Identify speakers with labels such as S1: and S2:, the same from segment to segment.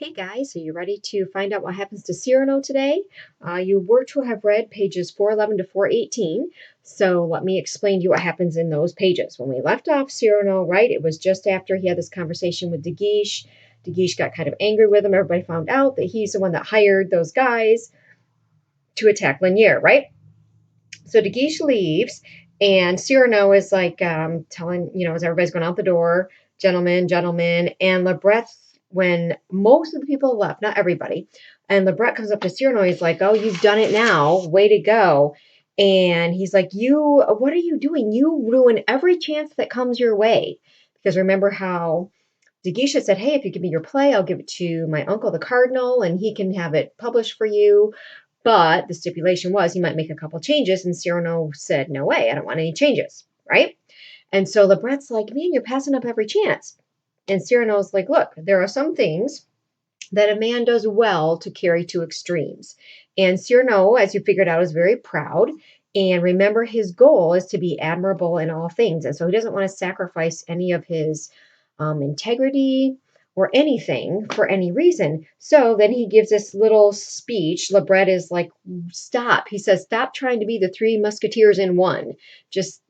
S1: Hey guys, are you ready to find out what happens to Cyrano today? You were to have read pages 411 to 418, so let me explain to you what happens in those pages. When we left off Cyrano, right, it was just after he had this conversation with De Guiche. De Guiche got kind of angry with him. Everybody found out that he's the one that hired those guys to attack Lanier, right? So De Guiche leaves, and Cyrano is like telling, as everybody's going out the door, gentlemen, gentlemen. And Lebret, when most of the people left, not everybody, and Lebret comes up to Cyrano, he's like, oh, you've done it now. Way to go. And he's like, what are you doing? You ruin every chance that comes your way. Because remember how De Guiche said, hey, if you give me your play, I'll give it to my uncle, the cardinal, and he can have it published for you. But the stipulation was he might make a couple changes, and Cyrano said, no way, I don't want any changes, right? And so Lebret's like, man, you're passing up every chance. And Cyrano's like, look, there are some things that a man does well to carry to extremes. And Cyrano, as you figured out, is very proud. And remember, his goal is to be admirable in all things. And so he doesn't want to sacrifice any of his integrity or anything for any reason. So then he gives this little speech. Lebret is like, stop. He says, stop trying to be the three musketeers in one. Just,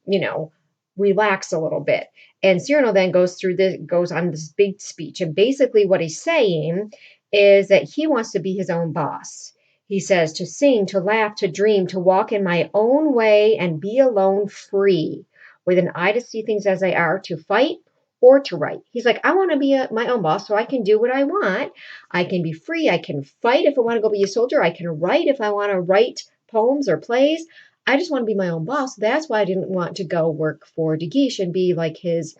S1: relax a little bit. And Cyrano then goes on this big speech. And basically what he's saying is that he wants to be his own boss. He says to sing, to laugh, to dream, to walk in my own way and be alone free, with an eye to see things as they are, to fight or to write. He's like, I want to be my own boss so I can do what I want. I can be free. I can fight if I want to go be a soldier. I can write if I want to write poems or plays. I just want to be my own boss. That's why I didn't want to go work for De Guiche and be like his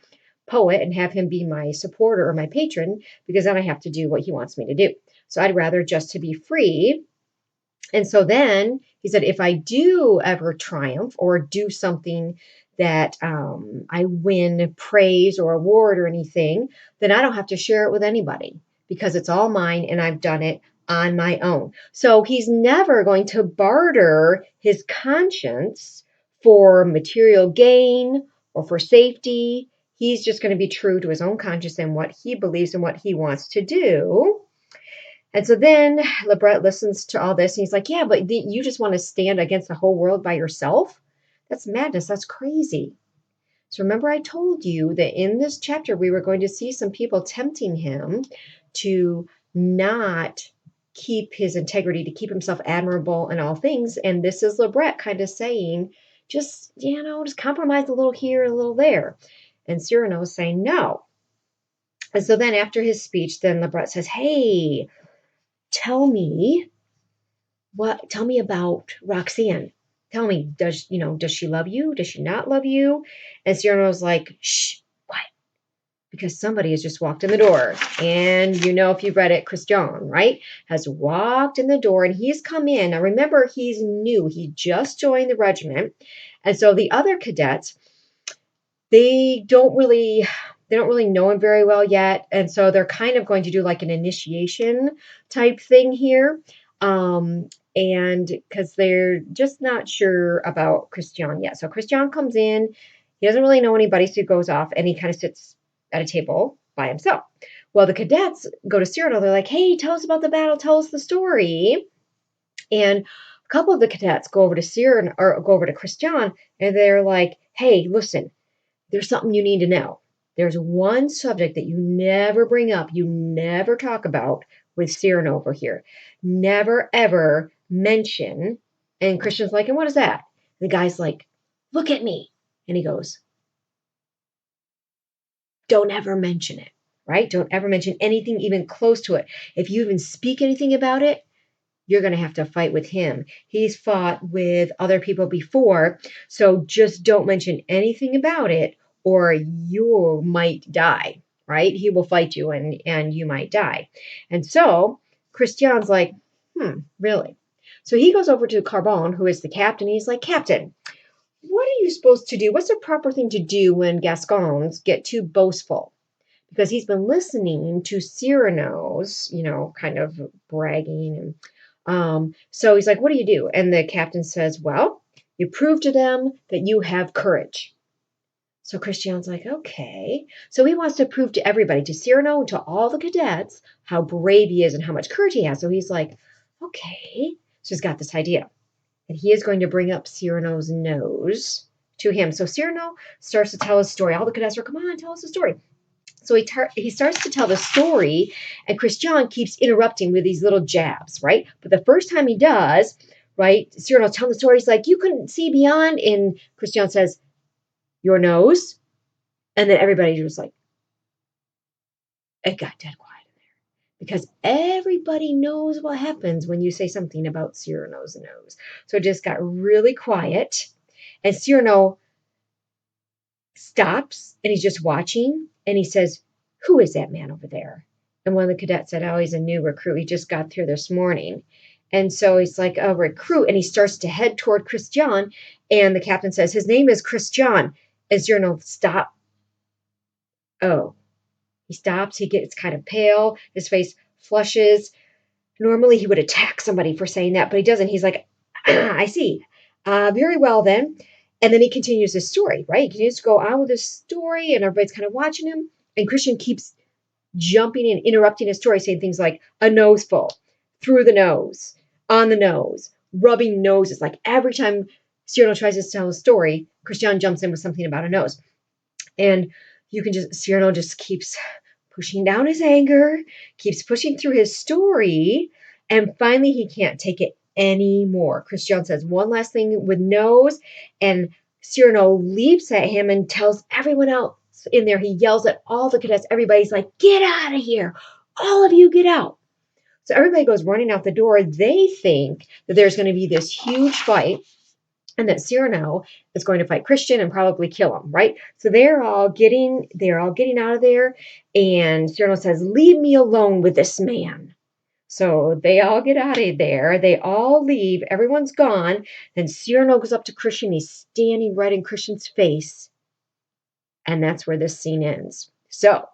S1: poet and have him be my supporter or my patron, because then I have to do what he wants me to do. So I'd rather just to be free. And so then he said, if I do ever triumph or do something that I win praise or award or anything, then I don't have to share it with anybody because it's all mine and I've done it on my own. So he's never going to barter his conscience for material gain or for safety. He's just going to be true to his own conscience and what he believes and what he wants to do. And so then Lebret listens to all this and he's like, yeah, but you just want to stand against the whole world by yourself? That's madness. That's crazy. So remember, I told you that in this chapter, we were going to see some people tempting him to not keep his integrity, to keep himself admirable in all things. And this is Lebret kind of saying, just compromise a little here, a little there. And Cyrano is saying no. And so then after his speech, then Lebret says, hey, tell me about Roxanne. Tell me, does she love you? Does she not love you? And Cyrano's like, shh, quiet, because somebody has just walked in the door. And if you've read it, Christian, right, has walked in the door and he's come in. Now remember, he's new. He just joined the regiment. And so the other cadets, they don't really know him very well yet. And so they're kind of going to do like an initiation type thing here. And because they're just not sure about Christian yet. So Christian comes in, he doesn't really know anybody, so he goes off and he kind of sits at a table by himself. Well, the cadets go to Cyrano, they're like, hey, tell us about the battle, tell us the story. And a couple of the cadets go over to Cyrano or go over to Christian, and they're like, hey, listen, there's something you need to know. There's one subject that you never bring up, you never talk about with Cyrano over here. Never, ever mention. And Christian's like, and what is that? The guy's like, look at me. And he goes, don't ever mention it, right? Don't ever mention anything even close to it. If you even speak anything about it, you're going to have to fight with him. He's fought with other people before, so just don't mention anything about it or you might die, right? He will fight you and you might die. And so Christian's like, really? So he goes over to Carbone, who is the captain. He's like, Captain, what are you supposed to do? What's the proper thing to do when Gascons get too boastful? Because he's been listening to Cyrano's, kind of bragging. And so he's like, what do you do? And the captain says, well, you prove to them that you have courage. So Christian's like, okay. So he wants to prove to everybody, to Cyrano and to all the cadets, how brave he is and how much courage he has. So he's like, okay. So he's got this idea that he is going to bring up Cyrano's nose to him. So Cyrano starts to tell his story. All the cadets are, come on, tell us a story. So he starts to tell the story, and Christian keeps interrupting with these little jabs, right? But the first time he does, right, Cyrano's telling the story. He's like, you couldn't see beyond. And Christian says, your nose. And then everybody was like, it got dead quiet in there because everybody knows what happens when you say something about Cyrano's nose. So it just got really quiet. And Cyrano stops and he's just watching and he says, who is that man over there? And one of the cadets said, oh, he's a new recruit. He just got here this morning. And so he's like, a recruit. And he starts to head toward Christian. And the captain says, his name is Christian. And Cyrano, stop. Oh, he stops. He gets kind of pale. His face flushes. Normally he would attack somebody for saying that, but he doesn't. He's like, I see. Very well then. And then he continues his story, right? He continues to go on with his story, and everybody's kind of watching him. And Christian keeps jumping and interrupting his story, saying things like a nose full, through the nose, on the nose, rubbing noses. Like every time Cyrano tries to tell a story, Christian jumps in with something about a nose. And Cyrano just keeps pushing down his anger, keeps pushing through his story, and finally he can't take it anymore. Christian says one last thing with nose, and Cyrano leaps at him and tells everyone else in there, he yells at all the cadets, everybody's like, get out of here. All of you get out. So everybody goes running out the door. They think that there's going to be this huge fight and that Cyrano is going to fight Christian and probably kill him, right? So they're all getting out of there, and Cyrano says, "Leave me alone with this man." So they all get out of there. They all leave. Everyone's gone. Then Cyrano goes up to Christian. He's standing right in Christian's face, and that's where this scene ends. So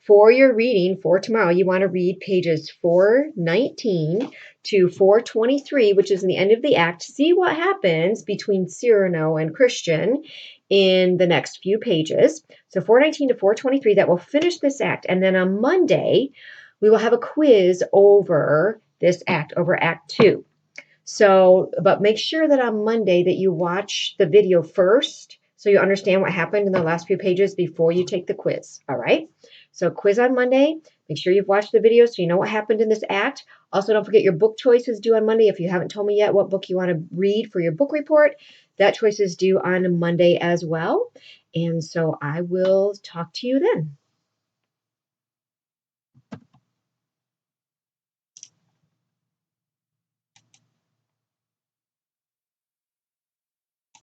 S1: for your reading for tomorrow, you want to read pages 419 to 423, which is in the end of the act. See what happens between Cyrano and Christian in the next few pages. So 419 to 423, that will finish this act. And then on Monday, we will have a quiz over this act, over Act 2. So, but make sure that on Monday that you watch the video first so you understand what happened in the last few pages before you take the quiz, all right? So quiz on Monday. Make sure you've watched the video so you know what happened in this act. Also, don't forget your book choice is due on Monday. If you haven't told me yet what book you want to read for your book report, that choice is due on Monday as well. And so I will talk to you then.